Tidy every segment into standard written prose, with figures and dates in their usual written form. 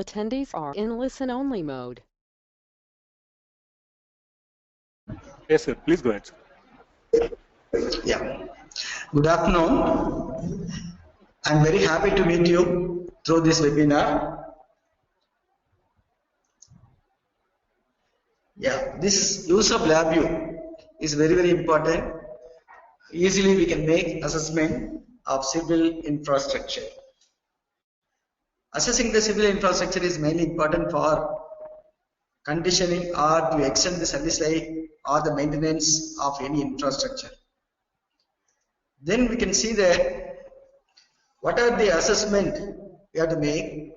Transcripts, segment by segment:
Attendees are in listen-only mode. Yes, sir. Please go ahead, sir. Yeah. Good afternoon. I'm very happy to meet you through this webinar. Yeah, this use of Labview is very, very important. Easily we can make assessment of civil infrastructure. Assessing the civil infrastructure is mainly important for conditioning or to extend the service life or the maintenance of any infrastructure. Then we can see that what are the assessment we have to make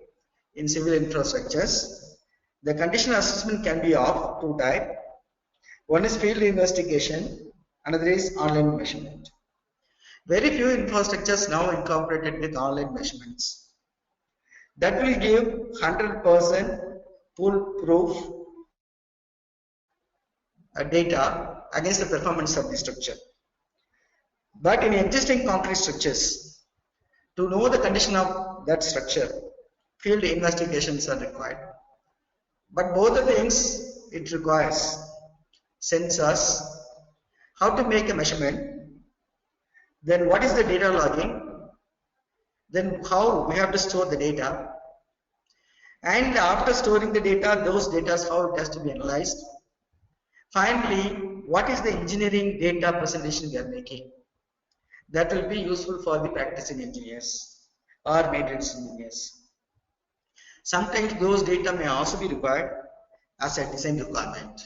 in civil infrastructures. The condition assessment can be of two types. One is field investigation, another is online measurement. Very few infrastructures now incorporated with online measurements. That will give 100% foolproof data against the performance of the structure. But in existing concrete structures, to know the condition of that structure, field investigations are required. But both the things it requires sensors, how to make a measurement, then what is the data logging, then how we have to store the data, and after storing the data, those data how it has to be analyzed. Finally, what is the engineering data presentation we are making? That will be useful for the practicing engineers or maintenance engineers. Sometimes those data may also be required as a design requirement.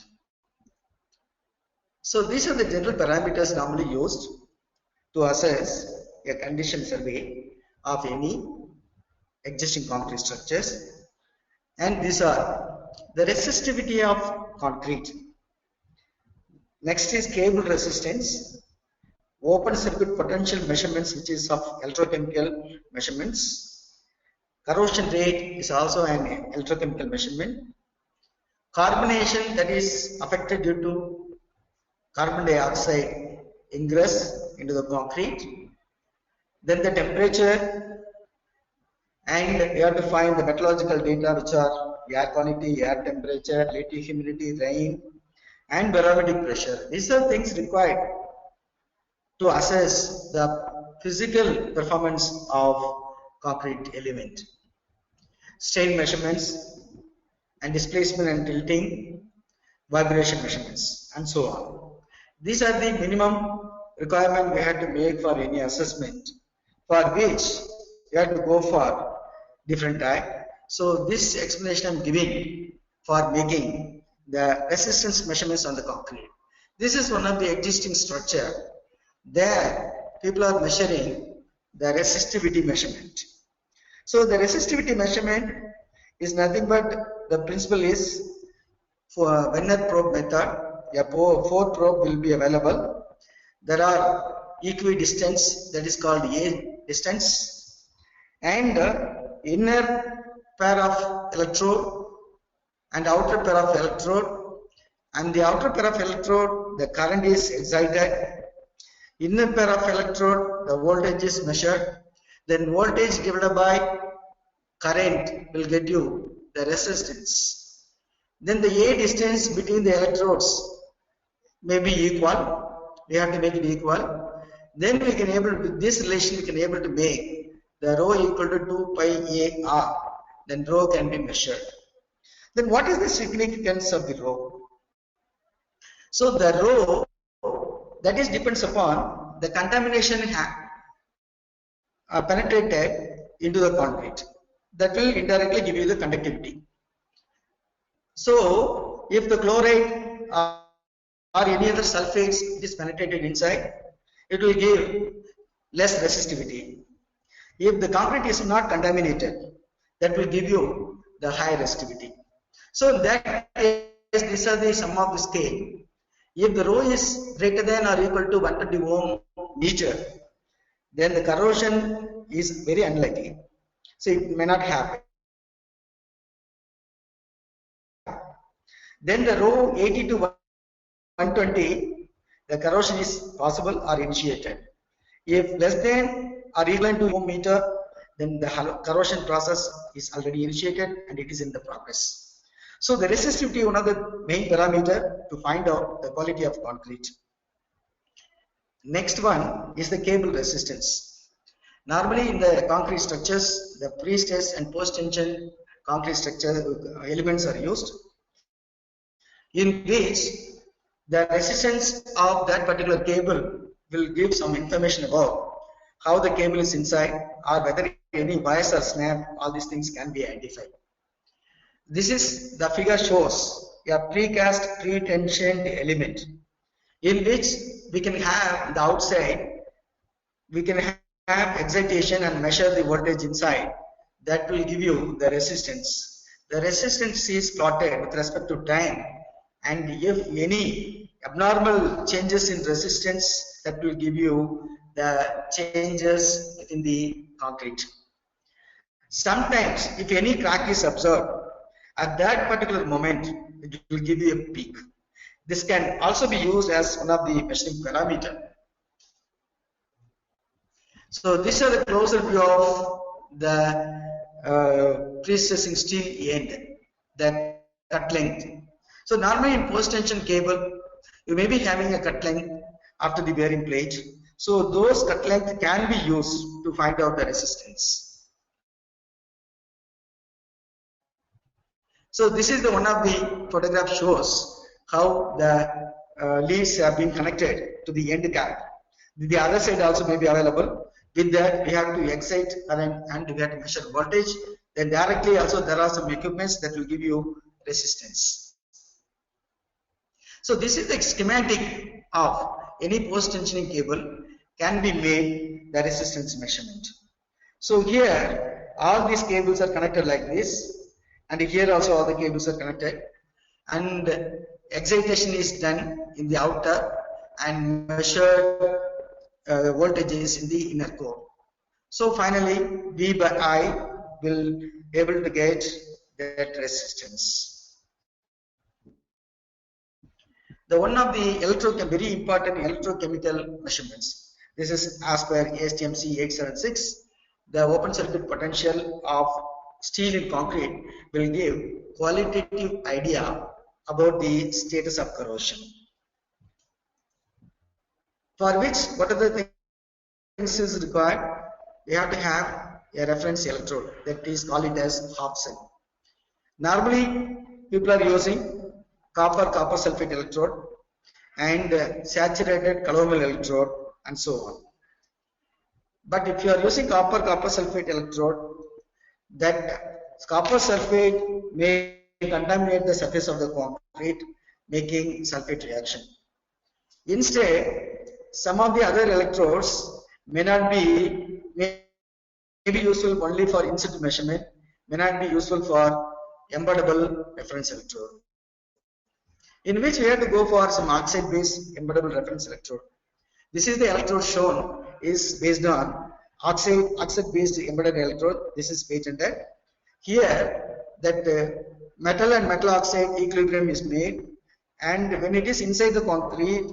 So these are the general parameters normally used to assess a condition survey of any existing concrete structures, and these are the resistivity of concrete. Next is cable resistance, open circuit potential measurements, which is of electrochemical measurements. Corrosion rate is also an electrochemical measurement. Carbonation, that is affected due to carbon dioxide ingress into the concrete. Then the temperature, and you have to find the meteorological data, which are air quality, air temperature, relative humidity, rain, and barometric pressure. These are things required to assess the physical performance of concrete element. Strain measurements and displacement and tilting, vibration measurements, and so on. These are the minimum requirement we have to make for any assessment, for which you have to go for different type. So this explanation I'm giving for making the resistance measurements on the concrete. This is one of the existing structure. There people are measuring the resistivity measurement. So the resistivity measurement is nothing but the principle is for Venner probe method. A 4 probe will be available. There are equidistance, that is called A distance, and inner pair of electrode and outer pair of electrode, and the outer pair of electrode the current is excited, inner pair of electrode the voltage is measured, then voltage divided by current will get you the resistance. Then the A distance between the electrodes may be equal, we have to make it equal. Then we can able to, with this relation we can able to make the rho equal to 2 pi AR, then rho can be measured. Then what is the significance of the rho? So the rho, that is depends upon the contamination penetrated into the concrete. That will indirectly give you the conductivity. So if the chloride or any other sulfates is penetrated inside, it will give less resistivity. If the concrete is not contaminated, that will give you the high resistivity. So in that case, these are the sum of the scale. If the rho is greater than or equal to 120 ohm meter, then the corrosion is very unlikely. So it may not happen. Then the rho 80 to 120, the corrosion is possible or initiated. If less than or equal to ohm meter, then the corrosion process is already initiated and it is in the progress. So the resistivity, one of the main parameter to find out the quality of concrete. Next one is the cable resistance. Normally in the concrete structures, the pre-stress and post-tension concrete structure elements are used, in which the resistance of that particular cable will give some information about how the cable is inside or whether any wires are snapped. All these things can be identified. This is the figure shows a precast pre-tensioned element in which we can have the outside, we can have excitation and measure the voltage inside. That will give you the resistance. The resistance is plotted with respect to time, and if any abnormal changes in resistance, that will give you the changes within the concrete. Sometimes if any crack is observed at that particular moment, it will give you a peak. This can also be used as one of the measuring parameter. So these are the closer view of the pre-stressing steel end, the cut length. So normally in post-tension cable, you may be having a cut length after the bearing plate. So those cut length can be used to find out the resistance. So this is the one of the photograph shows how the leads have been connected to the end cap. The other side also may be available. With that, we have to excite current and we have to measure voltage. Then directly also there are some equipments that will give you resistance. So this is the schematic of any post-tensioning cable can be made the resistance measurement. So here all these cables are connected like this, and here also all the cables are connected, and excitation is done in the outer and measured voltages in the inner core. So finally V by I will be able to get that resistance. The one of the very important electrochemical measurements. This is as per ASTM C876. The open circuit potential of steel in concrete will give qualitative idea about the status of corrosion. For which, what are the things is required? We have to have a reference electrode, that is called it as half cell. Normally, people are using copper sulfate electrode and saturated calomel electrode and so on. But if you are using copper sulfate electrode, that copper sulfate may contaminate the surface of the concrete, making sulfate reaction. Instead, some of the other electrodes may be useful only for in situ measurement, may not be useful for embeddable reference electrode, in which we have to go for some oxide based embeddable reference electrode. This is the electrode shown is based on oxide based embedded electrode. This is patented. Here that metal and metal oxide equilibrium is made, and when it is inside the concrete,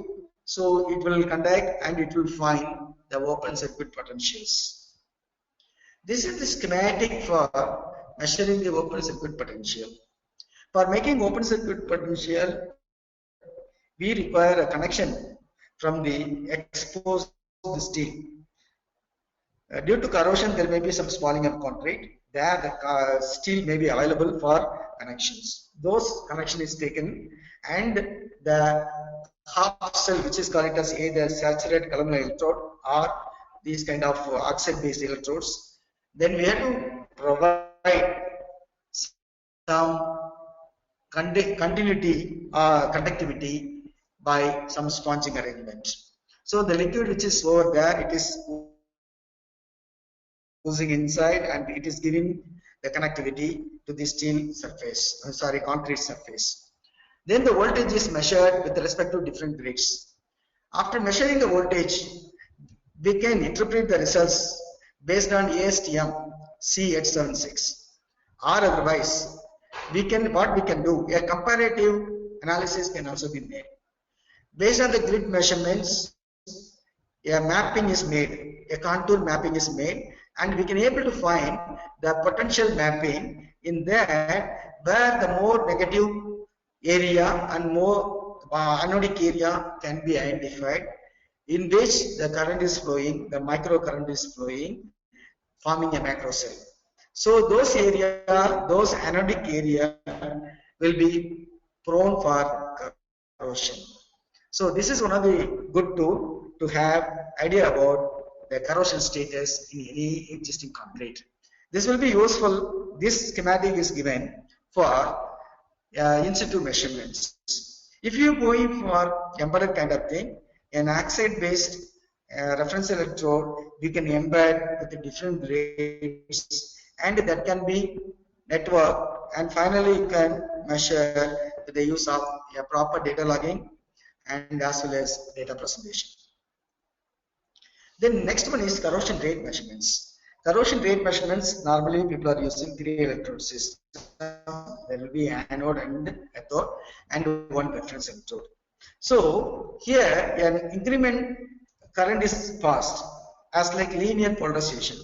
so it will conduct and it will find the open circuit potentials. This is the schematic for measuring the open circuit potential. For making open circuit potential, we require a connection from the exposed steel. Due to corrosion, there may be some spalling of concrete. There, the steel may be available for connections. Those connection is taken, and the half cell, which is called as either saturated calomel electrode or these kind of oxide-based electrodes. Then we have to provide some continuity or conductivity by some sponging arrangement. So the liquid which is over there, it is oozing inside and it is giving the connectivity to the steel surface, concrete surface. Then the voltage is measured with respect to different grades. After measuring the voltage, we can interpret the results based on ASTM C876, or otherwise what we can do, a comparative analysis can also be made. Based on the grid measurements, a mapping is made, a contour mapping is made, and we can able to find the potential mapping in that where the more negative area and more anodic area can be identified, in which the current is flowing, the microcurrent is flowing, forming a macro cell. So those area, those anodic area will be prone for corrosion. So this is one of the good tool to have idea about the corrosion status in any existing concrete. This will be useful. This schematic is given for in situ measurements. If you go in for embedded kind of thing, an oxide based reference electrode you can embed with the different grades, and that can be network, and finally you can measure with the use of a proper data logging and as well as data presentation. Then next one is corrosion rate measurements. Corrosion rate measurements, normally people are using 3 electrode system. There will be anode and cathode and one reference electrode. So here an increment current is passed as like linear polarization.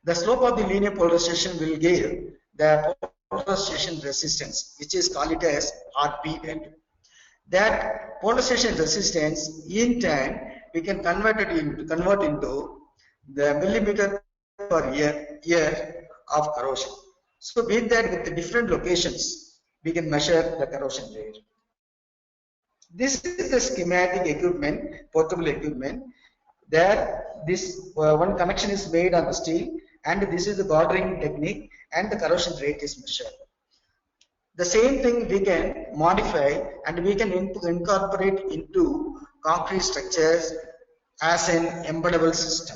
The slope of the linear polarization will give the polarization resistance, which is called it as RPN. That polarization resistance in turn we can convert into the millimeter per year of corrosion. So with that, with the different locations we can measure the corrosion rate. This is the schematic equipment, portable equipment. There this one connection is made on the steel, and this is the bordering technique, and the corrosion rate is measured. The same thing we can modify and we can incorporate into concrete structures as an embeddable system.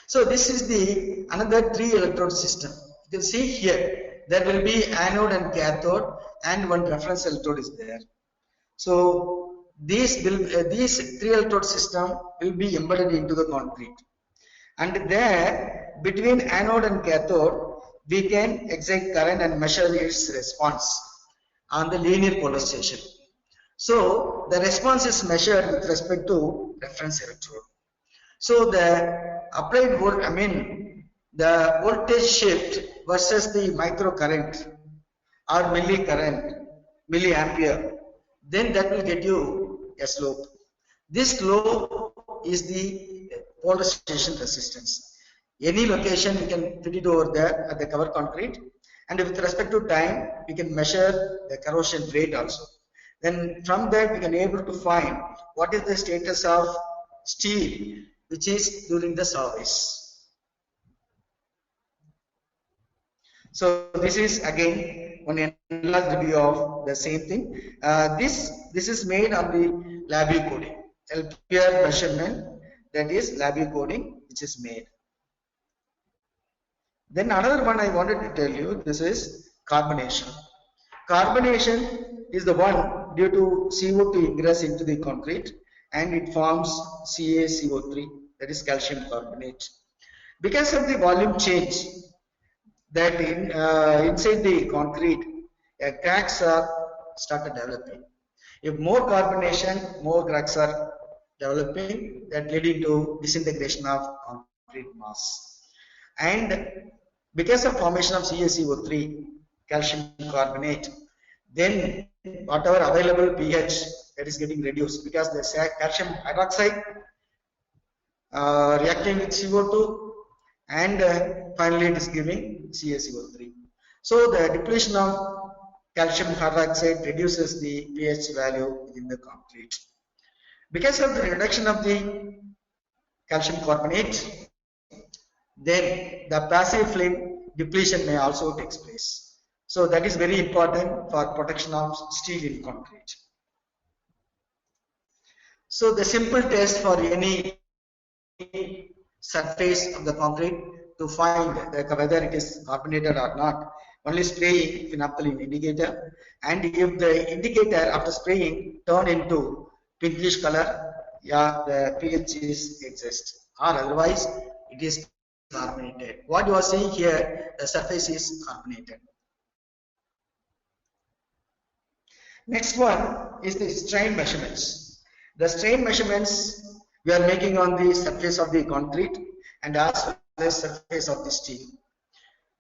So this is the another 3 electrode system. You can see here there will be anode and cathode, and one reference electrode is there. So these 3 electrode system will be embedded into the concrete, and there between anode and cathode we can excite current and measure its response on the linear polarization. So the response is measured with respect to reference electrode. So the applied the voltage shift versus the microcurrent or milliampere, then that will get you a slope. This slope is the polarization resistance. Any location we can fit it over there at the cover concrete, and with respect to time we can measure the corrosion rate also. Then from that we can able to find what is the status of steel which is during the service. So this is again one enlarged view of the same thing. This is made on the Labview coding, LPR measurement, that is Labview coding which is made. Then another one I wanted to tell you, this is carbonation. Carbonation is the one due to CO2 ingress into the concrete, and it forms CaCO3, that is calcium carbonate. Because of the volume change that inside the concrete, cracks are started developing. If more carbonation, more cracks are developing, that leading to disintegration of concrete mass. And because of formation of CaCO3, calcium carbonate, then whatever available pH that is getting reduced, because the calcium hydroxide reacting with CO2, and finally it is giving CaCO3. So the depletion of calcium hydroxide reduces the pH value within the concrete. Because of the reduction of the calcium carbonate, then the passive film depletion may also take place. So that is very important for protection of steel in concrete. So the simple test for any surface of the concrete to find whether it is carbonated or not, only spraying phenolphthalein indicator, and if the indicator after spraying turn into pinkish color, yeah, the pH is exist, or otherwise it is carbonated. What you are seeing here, the surface is carbonated. Next one is the strain measurements. The strain measurements we are making on the surface of the concrete and as well as surface of the steel.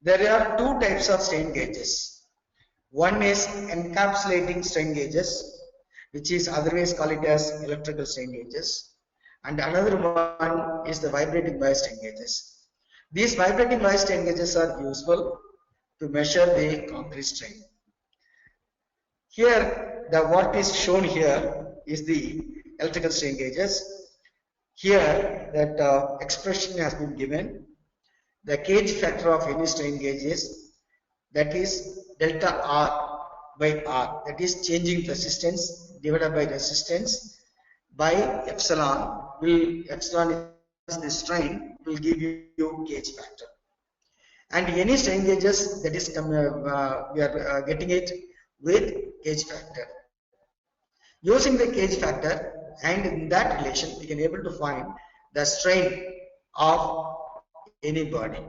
There are two types of strain gauges. One is encapsulating strain gauges, which is otherwise called as electrical strain gauges, and another one is the vibrating wire strain gauges. These vibrating wire strain gauges are useful to measure the concrete strain. Here, the what is shown here is the electrical strain gauges. Here, that expression has been given. The gauge factor of any strain gauge is, that is delta R by R, that is changing resistance divided by resistance by epsilon. Epsilon is the strain, will give you gauge factor. And any strain gauges, that is we are getting it with gauge factor. Using the gauge factor, and in that relation we can able to find the strain of any body.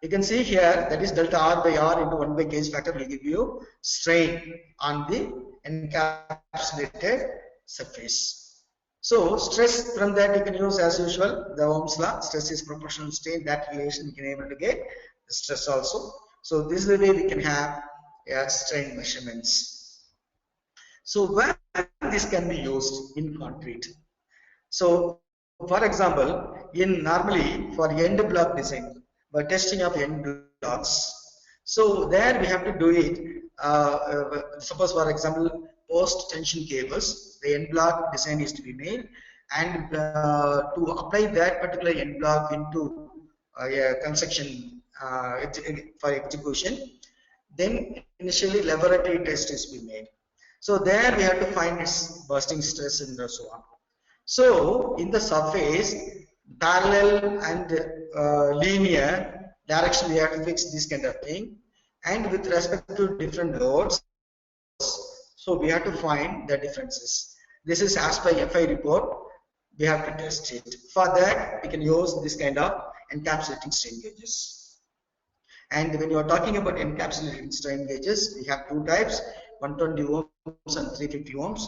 You can see here, that is delta R by R into 1 by gauge factor will give you strain on the encapsulated surface. So stress, from that you can use as usual the Ohm's law, stress is proportional to strain. That relation we can able to get the stress also. So this is the way we can have strain measurements. So where this can be used in concrete. So for example, in normally for end block design, by testing of end blocks, so there we have to do it. Suppose for example, post tension cables, the end block design is to be made, and to apply that particular end block into a construction for execution, then initially laboratory test is to be made. So there we have to find its bursting stress and so on. So in the surface, parallel and linear direction we have to fix this kind of thing, and with respect to different loads, so we have to find the differences. This is as per FI report, we have to test it. For that we can use this kind of encapsulating strain gauges. And when you are talking about encapsulating strain gauges, we have two types, 120 ohms and 350 ohms.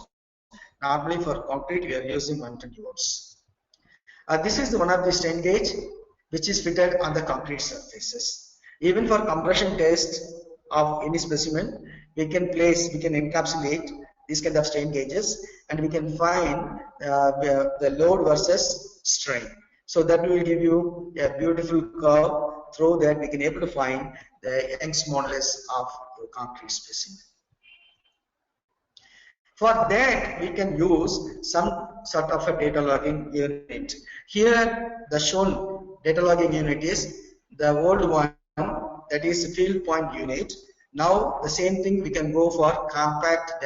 Normally for concrete we are using 120 ohms. This is one of the strain gauge which is fitted on the concrete surfaces. Even for compression test of any specimen, we can encapsulate these kind of strain gauges, and we can find the load versus strain. So that will give you a beautiful curve. Through that we can able to find the Young's modulus of your concrete specimen. For that we can use some sort of a data logging unit. Here the shown data logging unit is the old one, that is field point unit. Now the same thing we can go for compact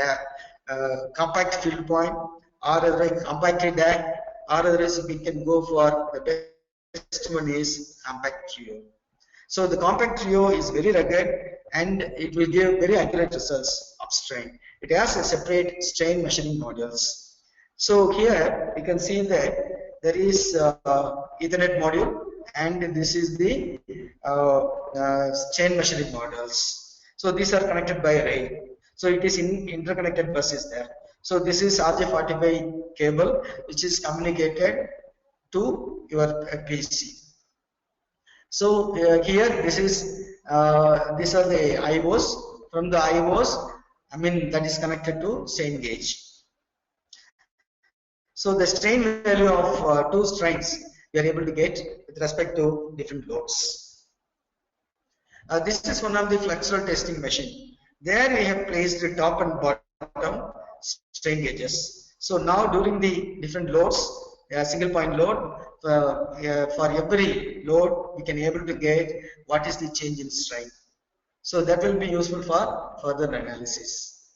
field point, or otherwise compacted DAG, or otherwise we can go for the best one is compact trio. So the compact trio is very rugged and it will give very accurate results of strain. It has a separate strain measuring modules. So here you can see that there is Ethernet module, and this is the strain measuring modules. So these are connected by rail. So it is in interconnected buses there. So this is RJ45 cable which is communicated to your PC. So here this is these are the IOs. From the IOs, that is connected to strain gauge. So the strain value of two strains we are able to get with respect to different loads. This is one of the flexural testing machine. There we have placed the top and bottom strain gauges. So now during the different loads, single point load, for every load we can able to get what is the change in strain. So that will be useful for further analysis.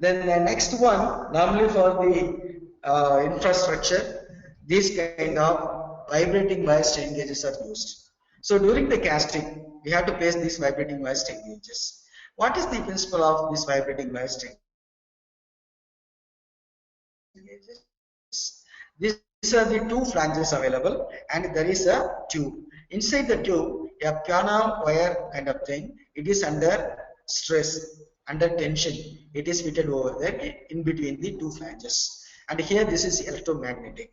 Then the next one, normally for the infrastructure, these kind of vibrating wire strain gauges are used. So during the casting, we have to place these vibrating wire strain gauges. What is the principle of this vibrating wire strain gauges? These are the two flanges available, and there is a tube. Inside the tube, a piano wire kind of thing. It is under stress, under tension. It is fitted over there in between the two flanges. and here this is electromagnetic.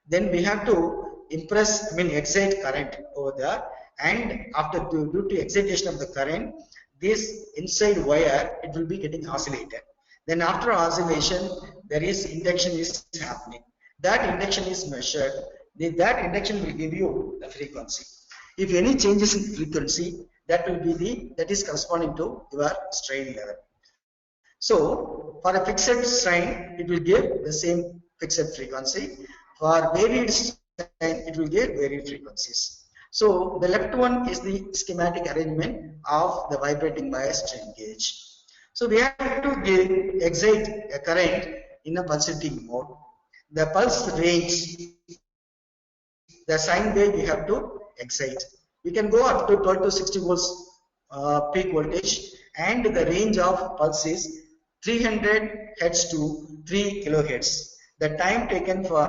Then we have to excite current over there, and after due to excitation of the current, this inside wire, it will be getting oscillated. Then after oscillation, there is induction is happening. That induction is measured. That induction will give you the frequency. If any changes in frequency, that is corresponding to your strain level. So for a fixed strain, it will give the same fixed frequency. For varied strain, it will give varied frequencies. So the left one is the schematic arrangement of the vibrating bias strain gauge. So we have to excite a current in a pulsating mode. The pulse range, the sine wave we have to excite. We can go up to 12 to 60 volts peak voltage, and the range of pulse is 300 Hz to 3 kilohertz. The time taken for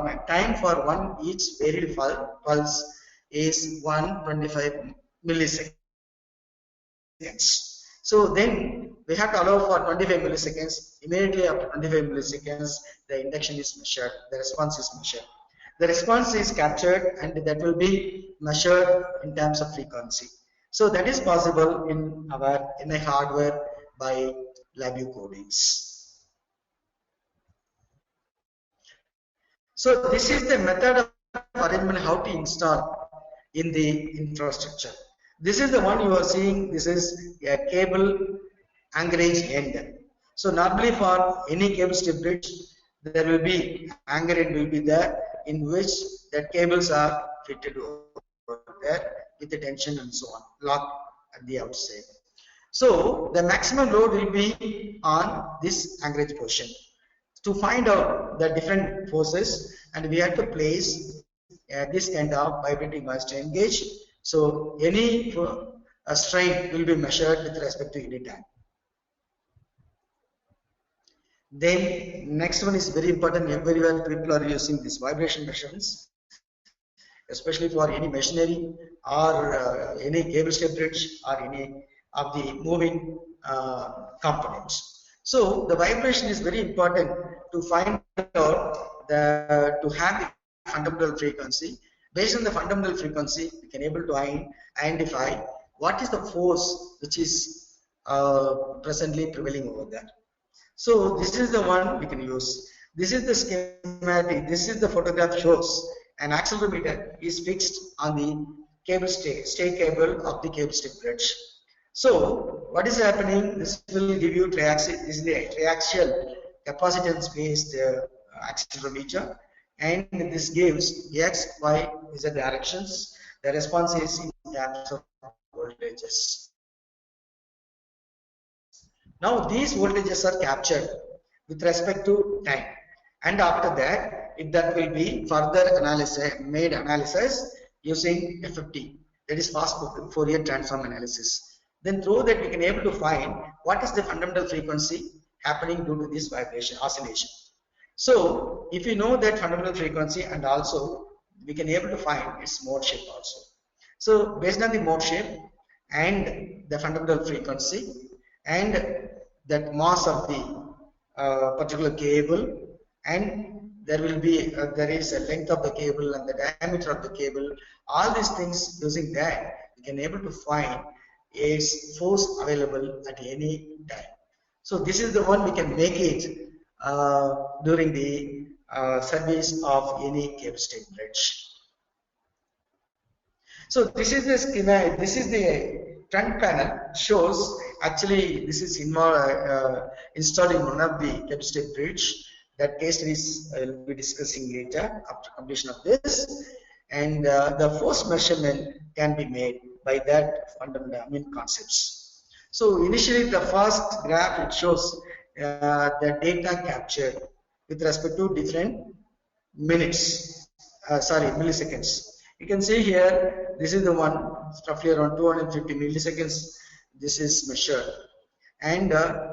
one each varied pulse is 125 milliseconds. So then we have to allow for 25 milliseconds. Immediately after 25 milliseconds, the induction is measured, the response is measured. The response is captured, and that will be measured in terms of frequency. So that is possible in a hardware by Labview codings. So this is the method of arrangement how to install in the infrastructure. This is the one you are seeing. This is a cable anchorage end. So normally for any cable step bridge, there will be anchor end will be there, in which the cables are fitted over there with the tension and so on, locked at the outside. So the maximum load will be on this anchorage portion. To find out the different forces, and we have to place this kind of vibrating bias strain gauge. So any strain will be measured with respect to any time. Then next one is very important. Everywhere people are using this vibration measurements, especially for any machinery or any cable step bridge or any of the moving components. So the vibration is very important to find out to have the fundamental frequency. Based on the fundamental frequency, we can able to identify what is the force which is presently prevailing over there. So this is the one we can use. This is the schematic. This is the photograph shows an accelerometer is fixed on the cable stay cable of the cable step bridge. So what is happening? This will give you triaxial. This is the triaxial capacitance based accelerometer, and this gives x, y, z directions. The response is in terms of voltages. Now these voltages are captured with respect to time, and after that, if that will be further analysis using FFT, that is fast Fourier transform analysis. Then through that we can able to find what is the fundamental frequency happening due to this vibration oscillation. So if you know that fundamental frequency, and also we can able to find its mode shape also. So based on the mode shape and the fundamental frequency and that mass of the particular cable, and there is a length of the cable and the diameter of the cable, all these things, using that we can able to find is force available at any time. So this is the one we can make it during the service of any cable step bridge. So this is the schematic. This is the front panel. Shows actually this is installed in one of the cable step bridge. That case studies I will be discussing later after completion of this. And the force measurement can be made by that fundamental concepts. So initially the first graph, it shows the data captured with respect to different milliseconds. You can see here, this is the one roughly around 250 milliseconds. This is measured, and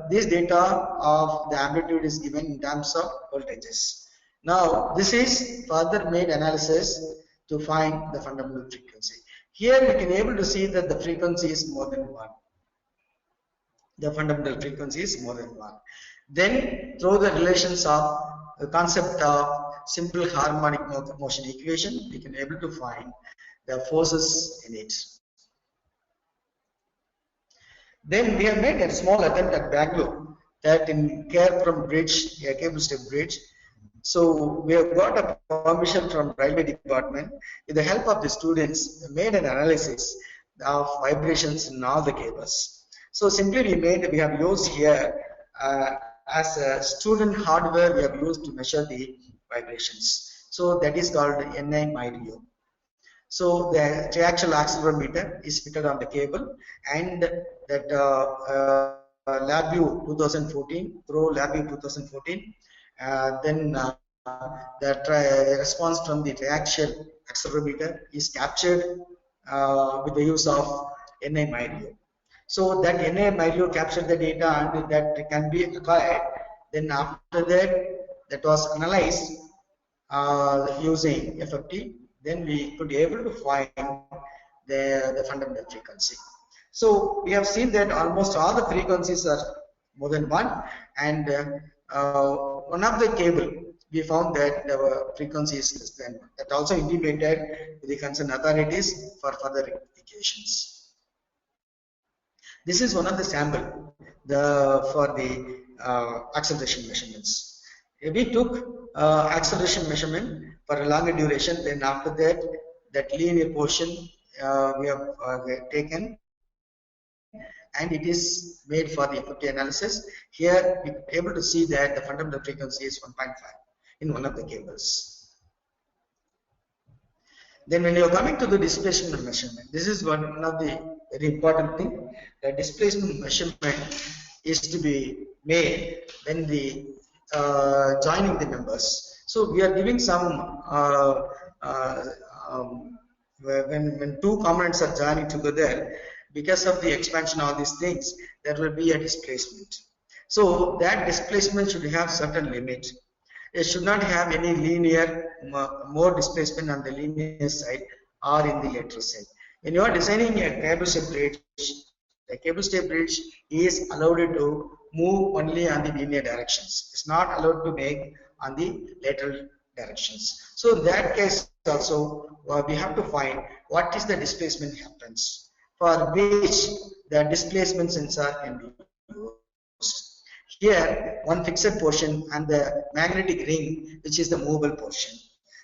this data of the amplitude is given in terms of voltages. Now this is further made analysis to find the fundamental frequency. Here we can able to see that the frequency is more than 1. The fundamental frequency is more than 1. Then through the relations of the concept of simple harmonic motion equation, we can able to find the forces in it. Then we have made a small attempt at Bangalore, that in Puram bridge, a cable stay bridge. So we have got a permission from railway department. With the help of the students, we made an analysis of vibrations in all the cables. So simply we have used here as a student hardware, we have used to measure the vibrations. So that is called NI Micro. So the triaxial accelerometer is fitted on the cable, and that Labview 2014, through Labview 2014, then the response from the triaxial accelerometer is captured with the use of NI Micro. So that NI Micro captured the data and that can be acquired. Then after that was analyzed using FFT. Then we could be able to find the fundamental frequency. So we have seen that almost all the frequencies are more than one, and one of the cable we found that the frequency is less than one. That also intimated to the concerned authorities for further rectifications. This is one of the sample for the acceleration measurements. We took acceleration measurement for a longer duration. Then after that linear portion we have taken, and it is made for the FFT analysis. Here we are able to see that the fundamental frequency is 1.5 in one of the cables. Then when you are coming to the displacement measurement, this is one of the very important thing. The displacement measurement is to be made when the joining the members. So we are giving some when two components are joining together, because of the expansion of these things, there will be a displacement. So that displacement should have certain limit. It should not have any linear more displacement on the linear side or in the lateral side. When you are designing a cable stay bridge, the cable stay bridge is allowed to move only on the linear directions. It's not allowed to make on the lateral directions. So in that case also we have to find what is the displacement happens, for which the displacement sensor can be used. Here one fixed portion and the magnetic ring, which is the movable portion.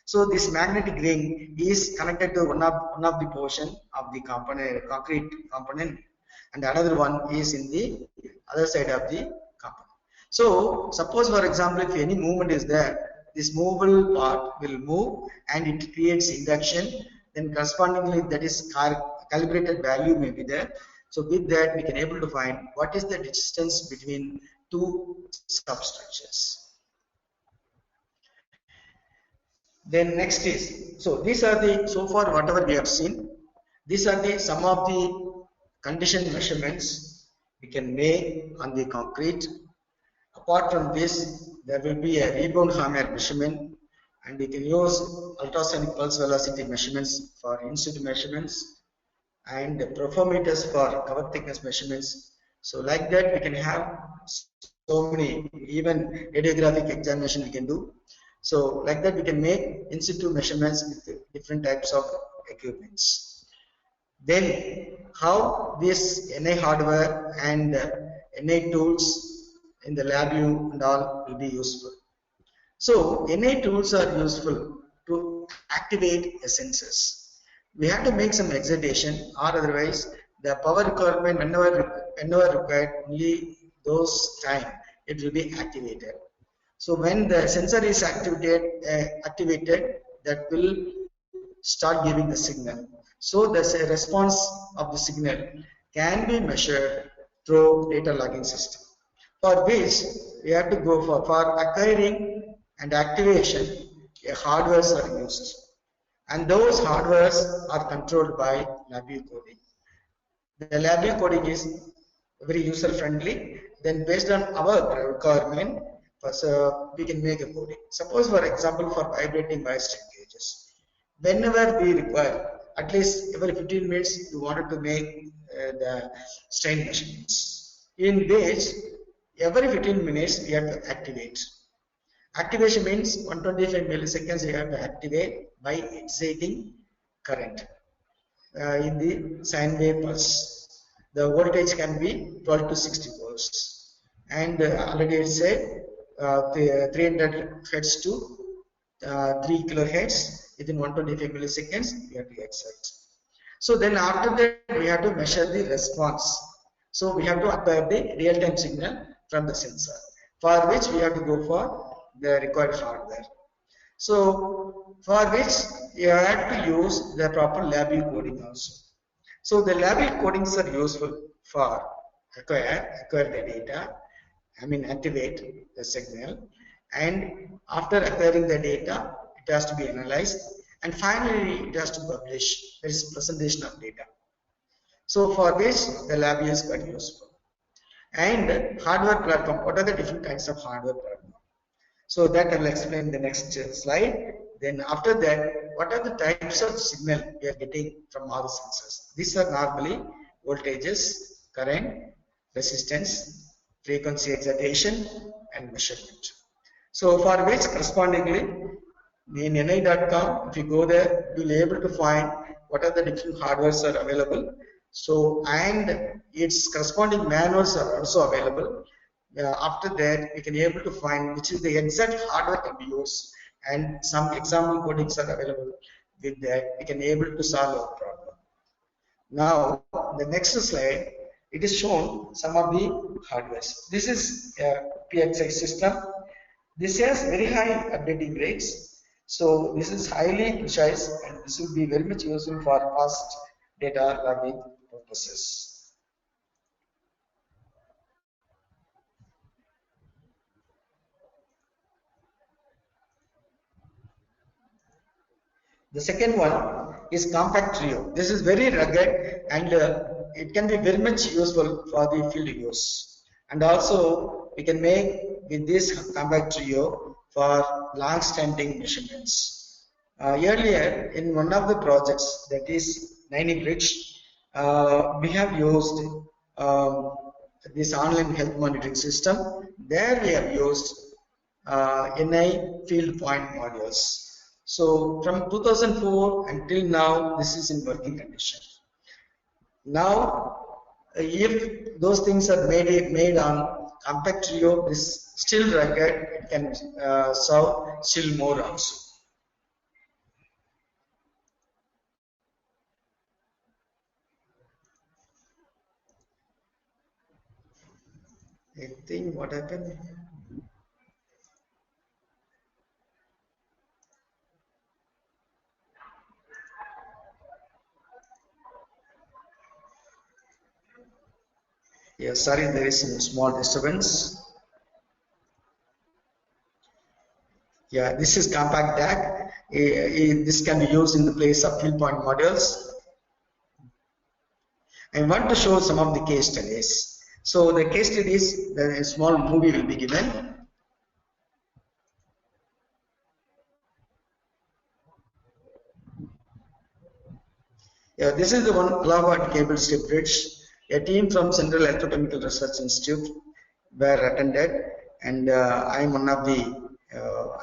So this magnetic ring is connected to one of the portion of the component, concrete component, and another one is in the other side of the component. So suppose, for example, if any movement is there, this movable part will move and it creates induction. Then correspondingly, that is calibrated value may be there. So with that, we can able to find what is the distance between two substructures. Then next is, so these are the, so far whatever we have seen, these are the some of the condition measurements we can make on the concrete. Apart from this, there will be a rebound hammer measurement, and we can use ultrasonic pulse velocity measurements for in-situ measurements, and profometers for cover thickness measurements. So like that we can have so many, even radiographic examination we can do. So like that we can make in-situ measurements with different types of equipments. Then how this NI hardware and NI tools in the Labview and all will be useful. So NI tools are useful to activate the sensors. We have to make some excitation, or otherwise the power requirement whenever required, only those time it will be activated. So when the sensor is activated, that will start giving the signal. So the response of the signal can be measured through data logging system, for which we have to go for acquiring and activation. Hardwares are used, and those hardwares are controlled by Labview coding. The Labview coding is very user friendly. Then based on our requirement, we can make a coding. Suppose, for example, for vibrating wire strain gauges, whenever we require, at least every 15 minutes, we wanted to make the strain measurements, in which every 15 minutes we have to activate. Activation means 125 milliseconds you have to activate by exciting current in the sine wave pulse. The voltage can be 12 to 60 volts, and already it said 300 hertz to 3 kilohertz within 125 milliseconds we have to excite. So then after that we have to measure the response. So we have to acquire the real-time signal from the sensor, for which we have to go for the required hardware. So for which you have to use the proper Labview coding also. So the Labview codings are useful for acquire the data, activate the signal, and after acquiring the data, it has to be analyzed, and finally it has to publish. There is presentation of data. So for this, the Labview is quite useful. And hardware platform. What are the different kinds of hardware platform? So that I will explain in the next slide. Then after that, what are the types of signal we are getting from all the sensors? These are normally voltages, current, resistance, frequency excitation, and measurement. So for which correspondingly, in ni.com, if you go there, you will be able to find what are the different hardwares are available. So, and its corresponding manuals are also available. After that, we can be able to find which is the exact hardware can be used, and some example codings are available. With that, we can be able to solve our problem. Now, the next slide, it is shown some of the hardwares. This is a PXI system. This has very high updating rates. So this is highly precise, and this will be very much useful for fast data logging purposes. The second one is compact trio. This is very rugged, and it can be very much useful for the field use. And also we can make with this compact trio for long-standing measurements. Earlier in one of the projects, that is 90 Bridge, we have used this online health monitoring system. There we have used NI field point modules. So from 2004 until now, this is in working condition. Now, if those things are made on compact trio, this still rugged, it can serve still more also. I think what happened? Yeah, sorry, there is a small disturbance. Yeah, this is compact DAC. This can be used in the place of field point modules. I want to show some of the case studies. So the case studies, a small movie will be given. Yeah, this is the one Labview cable strip bridge. A team from Central Electrochemical Research Institute were attended, and I am one of the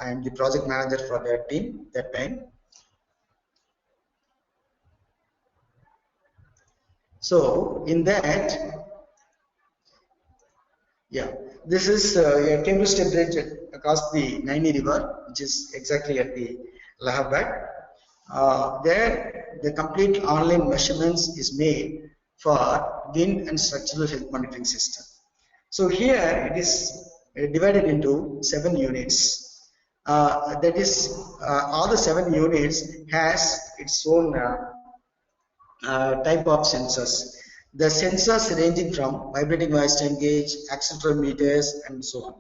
I am the project manager for that team that time. So in that, yeah, this is a cable strip bridge across the Naini River, which is exactly at the Allahabad. There, the complete online measurements is made for wind and structural health monitoring system. So here it is divided into 7 units. That is, all the 7 units has its own type of sensors. The sensors ranging from vibrating noise strain gauge, accelerometers, and so on.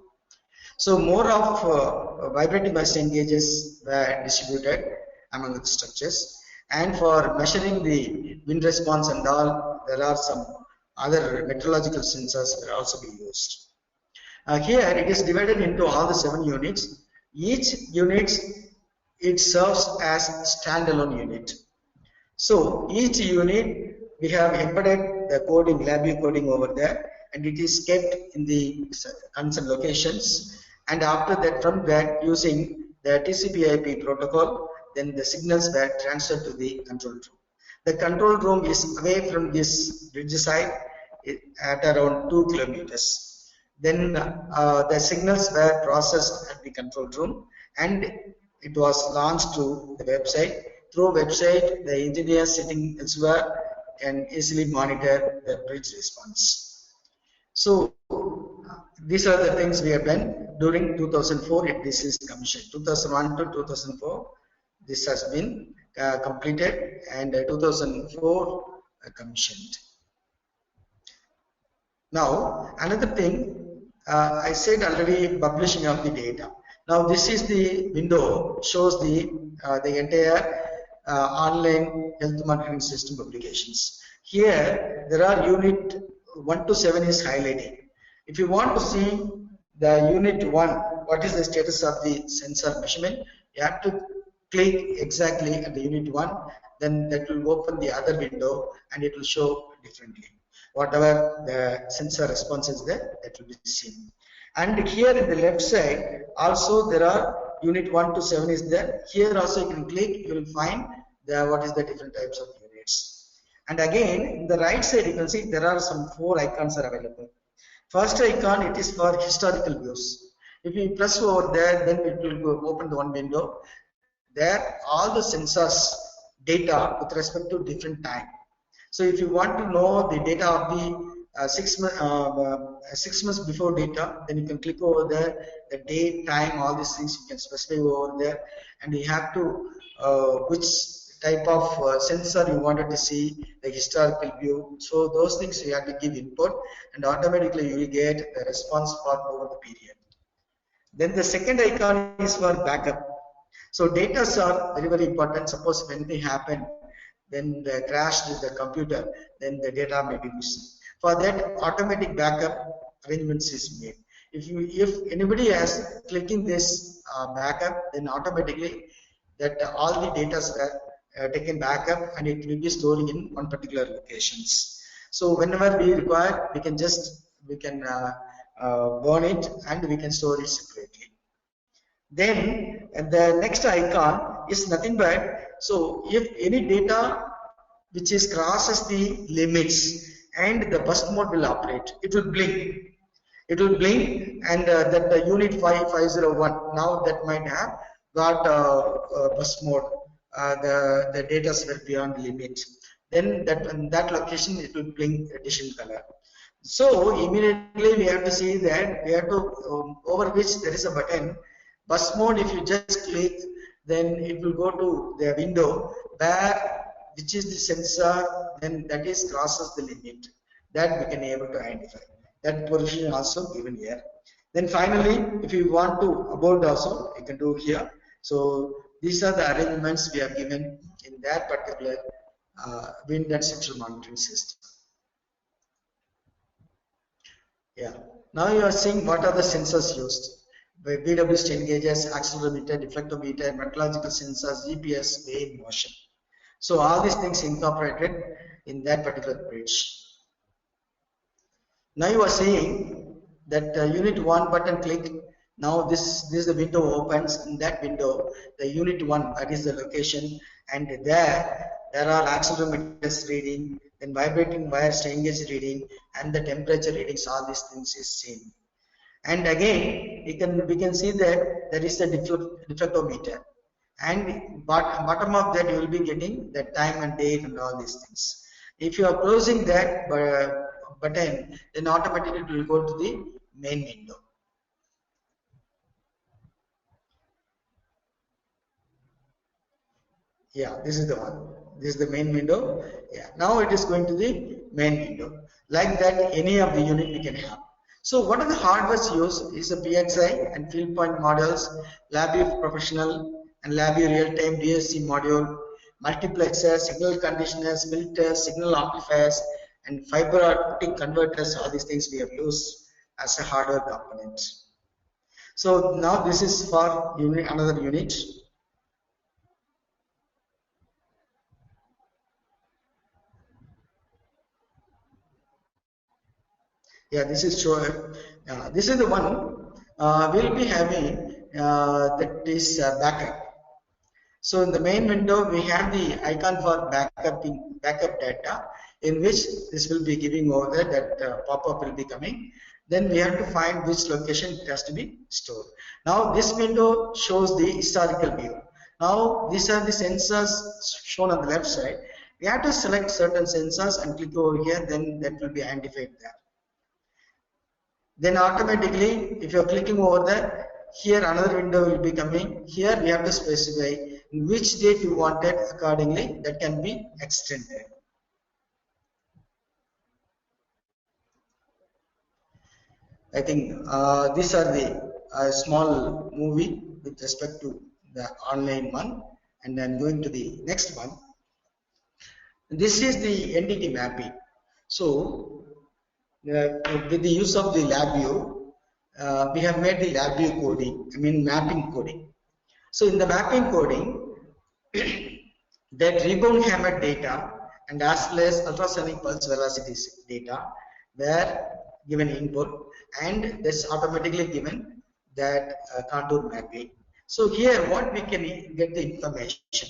So more of vibrating noise strain gauges were distributed among the structures, and for measuring the wind response and all, there are some other meteorological sensors that are also being used. Here it is divided into all the 7 units. Each unit, it serves as standalone unit. So each unit, we have embedded the coding, Labview coding over there, and it is kept in the concerned locations. and after that, from that, using the TCP/IP protocol, then the signals were transferred to the control room. The control room is away from this bridge side at around 2 kilometers. Then the signals were processed at the control room, and it was launched to the website. Through website, the engineers sitting elsewhere can easily monitor the bridge response. So these are the things we have done during 2004. This is commissioned 2001 to 2004. This has been completed, and 2004 commissioned. Now another thing, I said already, publishing of the data. Now this is the window, shows the entire online health monitoring system publications. Here there are unit 1 to 7 is highlighted. If you want to see the unit 1, what is the status of the sensor measurement, you have to click exactly at the unit 1, then that will open the other window and it will show differently. Whatever the sensor response is there, that will be seen. And here in the left side also there are unit 1 to 7 is there. Here also you can click, you will find what is the different types of units. And again in the right side you can see there are some 4 icons are available. First icon, it is for historical views. If you press over there, then it will open the one window. There all the sensors data with respect to different time. So if you want to know the data of the 6 months before data, then you can click over there, the date, time, all these things you can specify over there, and you have to which type of sensor you wanted to see, the historical view. So those things you have to give input, and automatically you will get the response for over the period. Then the second icon is for backup. So data are very, very important. Suppose if anything happened, then the crash is the computer, then the data may be missing. For that, automatic backup arrangements is made. If anybody has clicking this backup, then automatically that all the data are taken backup and it will be stored in one particular locations. So whenever we require, we can burn it and we can store it separately. Then the next icon is nothing but, so if any data which is crosses the limits and the burst mode will operate, it will blink. It will blink, and that the unit 5501 now that might have got burst mode. The data were beyond limit. Then in that location it will blink additional color. So immediately we have to see that we have to over which there is a button. Burst mode, if you just click, then it will go to the window where which is the sensor, then that is crosses the limit. That we can able to identify. That position also given here. Then finally, if you want to abort also, you can do here. So these are the arrangements we have given in that particular wind and central monitoring system. Yeah. Now you are seeing what are the sensors used. By BW strain gauges, accelerometer, deflectometer, metrological sensors, GPS, weight, motion. So all these things incorporated in that particular bridge. Now you are seeing that unit 1 button click. Now this is the window opens. In that window, the unit 1, that is the location, and there are accelerometers reading, then vibrating wire strain gauge reading, and the temperature readings. All these things is seen. And again, we can see that there is a deflectometer, and bottom of that you will be getting the time and date and all these things. If you are closing that button, then automatically it will go to the main window. Yeah, this is the one. This is the main window. Yeah, now it is going to the main window. Like that, any of the unit we can have. So what are the hardwares used is a PXI and field point modules, Labview Professional and Labview Real-Time DSC module, multiplexers, signal conditioners, filters, signal amplifiers, and fiber optic converters. All these things we have used as a hardware component. So now this is for another unit. Yeah, this is sure. This is the one. we'll be having that is backup. So in the main window, we have the icon for backup data, in which this will be giving over there, that pop-up will be coming. Then we have to find which location it has to be stored. Now this window shows the historical view. Now these are the sensors shown on the left side. We have to select certain sensors and click over here, then that will be identified there. Then automatically, if you're clicking over there, here another window will be coming. Here we have to specify which date you wanted, accordingly that can be extended. I think these are the small movie with respect to the online one, and I'm going to the next one. This is the NDT mapping. So with the use of the Labview, we have made the Labview coding, mapping coding. So in the mapping coding, that rebound hammer data and as well as ultrasonic pulse velocity data were given input, and that's automatically given that contour mapping. So here what we can get the information.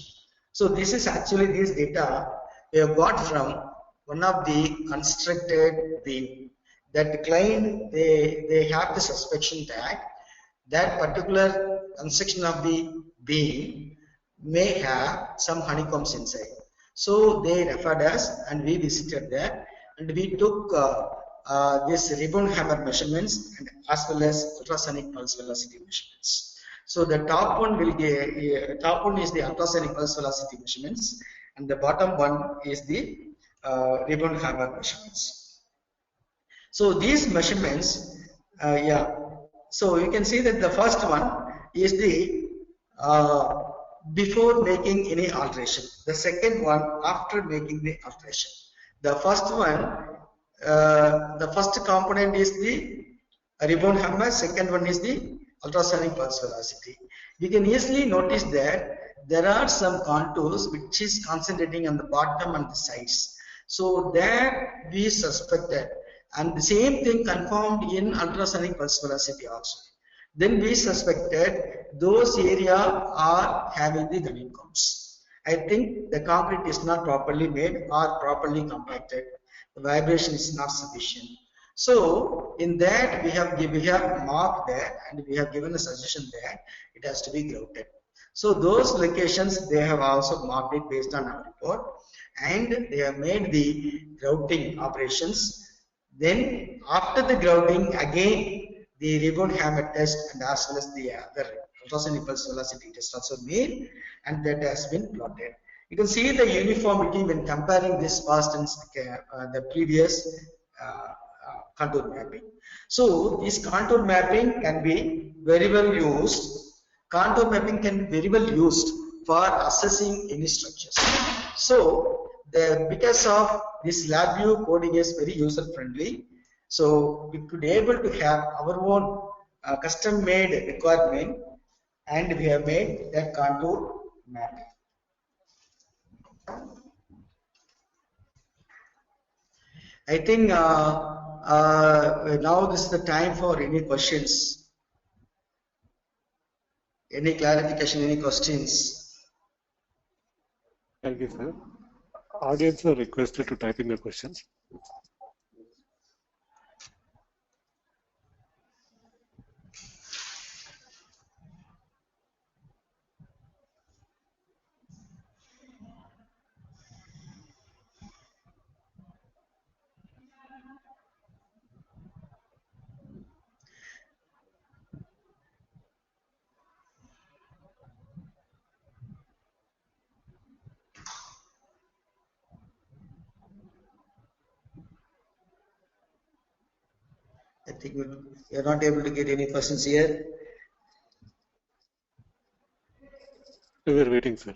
So this is actually this data we have got from one of the constructed beam. That the client, they have the suspicion that that particular construction of the beam may have some honeycombs inside. So they referred us and we visited there, and we took this rebound hammer measurements and as well as ultrasonic pulse velocity measurements. So the top one is the ultrasonic pulse velocity measurements, and the bottom one is the rebound hammer measurements. So these measurements, so you can see that the first one is the before making any alteration. The second one after making the alteration. The first one, the first component is the rebound hammer. Second one is the ultrasonic pulse velocity. We can easily notice that there are some contours which is concentrating on the bottom and the sides. So there we suspected. And the same thing confirmed in ultrasonic pulse velocity also. Then we suspected those area are having the honeycombs. I think the concrete is not properly made or properly compacted. The vibration is not sufficient. So in that we have marked there, and we have given a suggestion that it has to be grouted. So those locations they have also marked it based on our report, and they have made the grouting operations. Then after the grouting, again the rebound hammer test and as well as the other ultrasonic pulse velocity test also made, and that has been plotted. You can see the uniformity when comparing this past and the previous contour mapping. So this contour mapping can be very well used. Contour mapping can be very well used for assessing any structures. So because of this Labview coding is very user friendly, so we could able to have our own custom made requirement, and we have made that contour mapping. I think now this is the time for any questions, any clarification, any questions. Thank you, sir. Audience are requested to type in their questions. I think we are not able to get any questions here. We were waiting, sir.